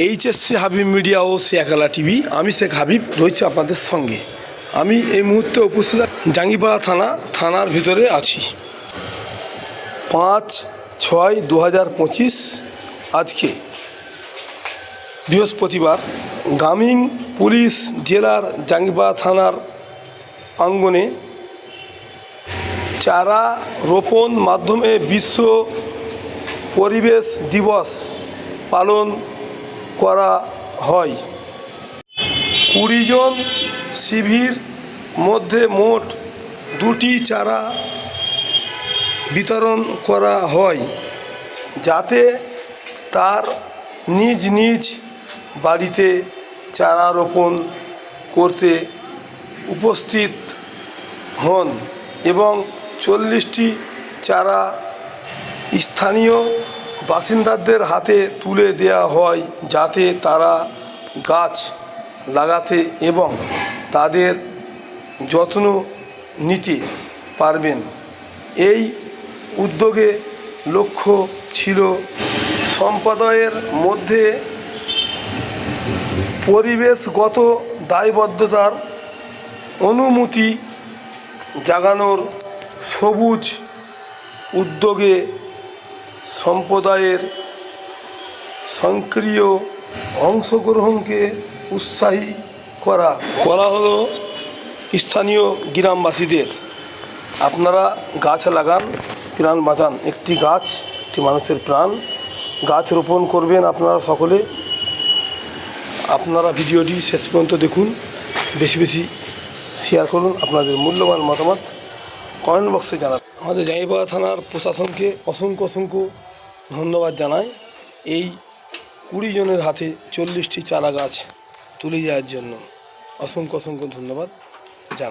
HSC Habib media ও Shekhala TV. আমি শেখ হাবিব রয়েছে আপনাদের সঙ্গে। আমি এই মুহূর্তে উপস্থিত জাঙ্গিপাড়া থানার ভিতরে আছি। 5/6/2025 আজকে বৃহস্পতিবার গ্রামীণ পুলিশ জেলার জাঙ্গিপাড়া থানার আঙ্গনে চারা রোপণ মাধ্যমে বিশ্ব পরিবেশ দিবস পালন করা হয়। 20 জন শিবির মধ্যে মোট 2টি চারা বিতরণ করা হয়, যাতে তার নিজ নিজ বাড়িতে চারা রোপণ করতে উপস্থিত হন এবং 40টি চারা স্থানীয় বাসিন্দাদের হাতে তুলে দেওয়া হয়, যাতে তারা গাছ লাগাতে এবং তাদের যত্ন নিতে পারবেন। এই উদ্যোগে লক্ষ্য ছিল সম্প্রদায়ের মধ্যে পরিবেশগত দায়বদ্ধতার অনুভূতি জাগানোর। সবুজ উদ্যোগে সম্প্রদায়ের সক্রিয় অংশগ্রহণকে উৎসাহী করা হলো স্থানীয় গ্রামবাসীদের। আপনারা গাছ লাগান, প্রাণ বাঁচান। একটি গাছ একটি মানুষের প্রাণ। গাছ রোপণ করবেন আপনারা সকলে। আপনারা ভিডিওটি শেষ পর্যন্ত দেখুন, বেশি বেশি শেয়ার করুন, আপনাদের মূল্যবান মতামত কমেন্ট বক্সে জানান। আমাদের জাঙ্গিপাড়া থানার প্রশাসনকে অসংখ্য ধন্যবাদ জানাই এই 20 জনের হাতে 40টি চারা গাছ তুলে দেওয়ার জন্য। অসংখ্য ধন্যবাদ।